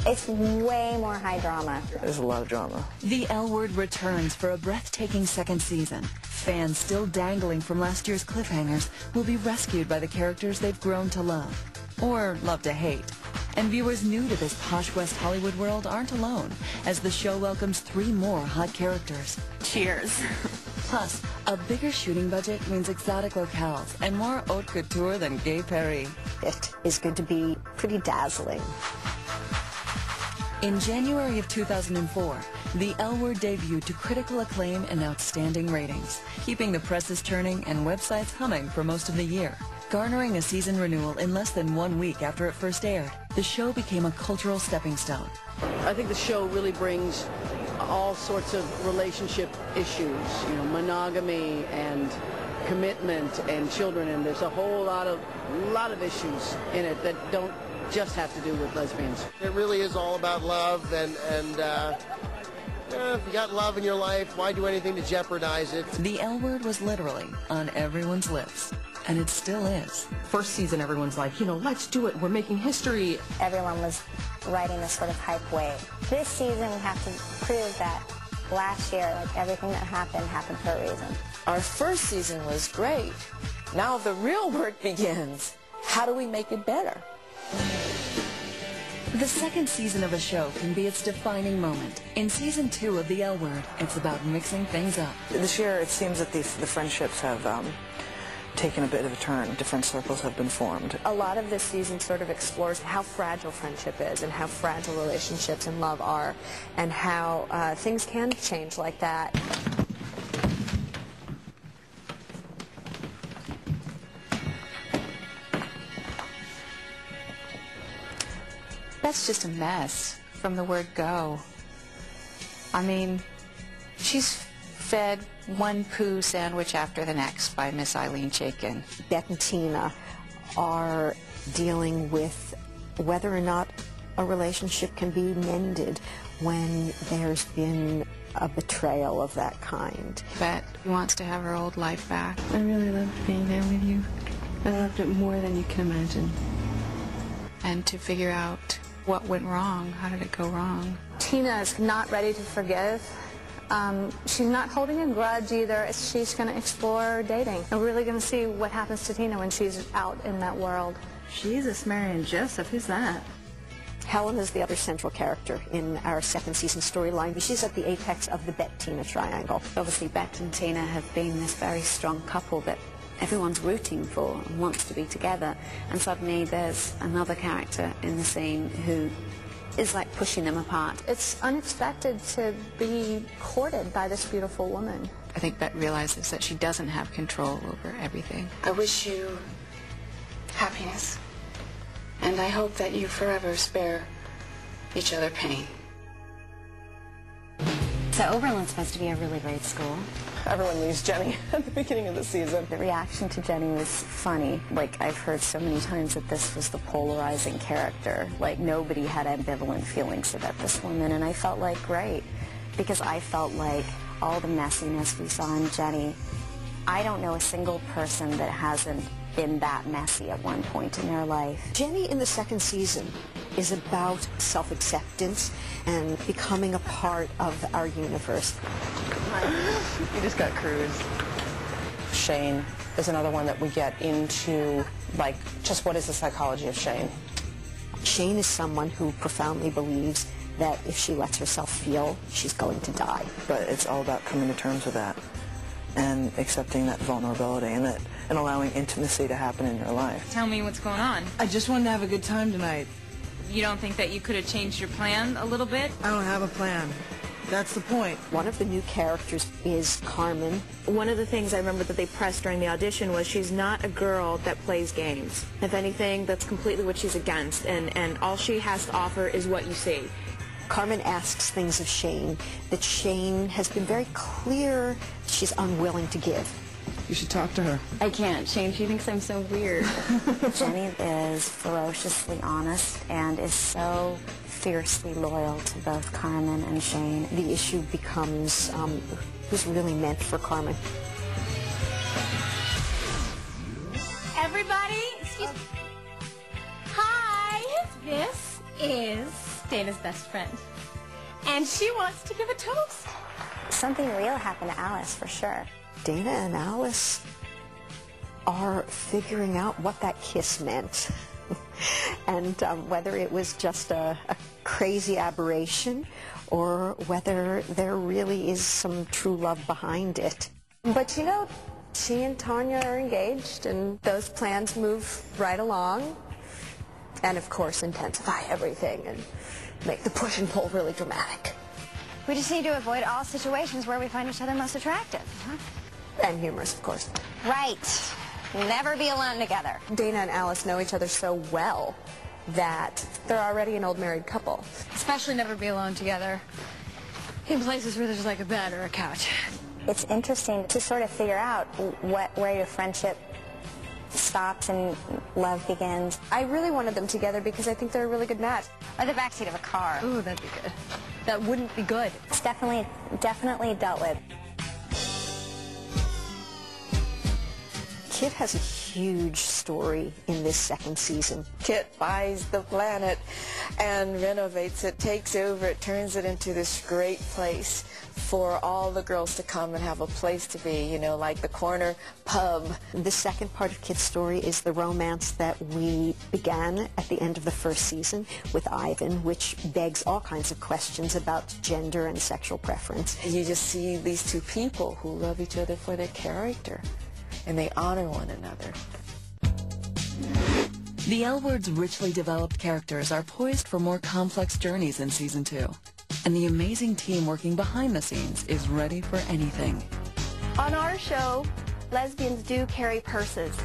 It's way more high drama. There's a lot of drama. The L Word returns for a breathtaking second season. Fans still dangling from last year's cliffhangers will be rescued by the characters they've grown to love. Or love to hate. And viewers new to this posh West Hollywood world aren't alone, as the show welcomes 3 more hot characters. Cheers. Plus, a bigger shooting budget means exotic locales and more haute couture than Gay Paris. It is going to be pretty dazzling. In January of 2004, the L Word debuted to critical acclaim and outstanding ratings, keeping the presses turning and websites humming for most of the year. Garnering a season renewal in less than 1 week after it first aired, the show became a cultural stepping stone. I think the show really brings all sorts of relationship issues, you know, monogamy and commitment and children, and there's a whole lot of issues in it that don't just have to do with lesbians. It really is all about love, and if you got love in your life, why do anything to jeopardize it? The L Word was literally on everyone's lips, and it still is. First season, everyone's like, you know, let's do it. We're making history. Everyone was riding this sort of hype wave. This season, we have to prove that last year, like, everything that happened for a reason. Our first season was great. Now the real work begins. How do we make it better? The second season of a show can be its defining moment. In season 2 of the L Word, it's about mixing things up. This year, it seems that the friendships have taken a bit of a turn. Different circles have been formed. A lot of this season sort of explores how fragile friendship is and how fragile relationships and love are, and how things can change like that. That's just a mess from the word go. I mean, she's fed one poo sandwich after the next by Miss Eileen Chaikin. Bette and Tina are dealing with whether or not a relationship can be mended when there's been a betrayal of that kind. Bette wants to have her old life back. I really loved being there with you. I loved it more than you can imagine. And to figure out what went wrong, how did it go wrong? Tina is not ready to forgive. She's not holding a grudge either. She's going to explore dating. And we're really going to see what happens to Tina when she's out in that world. Jesus, Mary and Joseph, who's that? Helen is the other central character in our second season storyline. She's at the apex of the Bette-Tina triangle. Obviously, Bette and Tina have been this very strong couple that everyone's rooting for and wants to be together, and suddenly there's another character in the scene who is like pushing them apart. It's unexpected to be courted by this beautiful woman. I think Bette realizes that she doesn't have control over everything. I wish you happiness, and I hope that you forever spare each other pain. So Oberlin's supposed to be a really great school. Everyone leaves Jenny at the beginning of the season. The reaction to Jenny was funny. Like, I've heard so many times that this was the polarizing character. Like, nobody had ambivalent feelings about this woman, and I felt like, great, because I felt like all the messiness we saw in Jenny, I don't know a single person that hasn't been that messy at one point in their life. Jenny in the second season is about self-acceptance and becoming a part of our universe. You just got cruised. Shane is another one that we get into, like, just what is the psychology of Shane? Shane is someone who profoundly believes that if she lets herself feel, she's going to die. But it's all about coming to terms with that and accepting that vulnerability and allowing intimacy to happen in your life. Tell me what's going on. I just wanted to have a good time tonight. You don't think that you could have changed your plan a little bit? I don't have a plan. That's the point. One of the new characters is Carmen. One of the things I remember that they pressed during the audition was she's not a girl that plays games. If anything, that's completely what she's against, and all she has to offer is what you see. Carmen asks things of Shane that Shane has been very clear she's unwilling to give. You should talk to her. I can't, Shane. She thinks I'm so weird. Jenny is ferociously honest and is so fiercely loyal to both Carmen and Shane. The issue becomes who's really meant for Carmen. Everybody, excuse me. Hi, this is Dana's best friend. And she wants to give a toast. Something real happened to Alice, for sure. Dana and Alice are figuring out what that kiss meant. And whether it was just a crazy aberration or whether there really is some true love behind it. But you know, she and Tanya are engaged, and those plans move right along. And of course intensify everything and make the push and pull really dramatic. We just need to avoid all situations where we find each other most attractive. Huh? And humorous, of course. Right. Never be alone together. Dana and Alice know each other so well that they're already an old married couple. Especially never be alone together in places where there's like a bed or a couch. It's interesting to sort of figure out where your friendship stops and love begins. I really wanted them together because I think they're a really good match. Or the backseat of a car. Ooh, that'd be good. That wouldn't be good. It's definitely dealt with. Kit has a huge story in this second season. Kit buys the planet and renovates it, takes over it, turns it into this great place for all the girls to come and have a place to be, you know, like the corner pub. The second part of Kit's story is the romance that we began at the end of the first season with Ivan, which begs all kinds of questions about gender and sexual preference. You just see these two people who love each other for their character, and they honor one another. The L Word's richly developed characters are poised for more complex journeys in Season 2. And the amazing team working behind the scenes is ready for anything. On our show, lesbians do carry purses.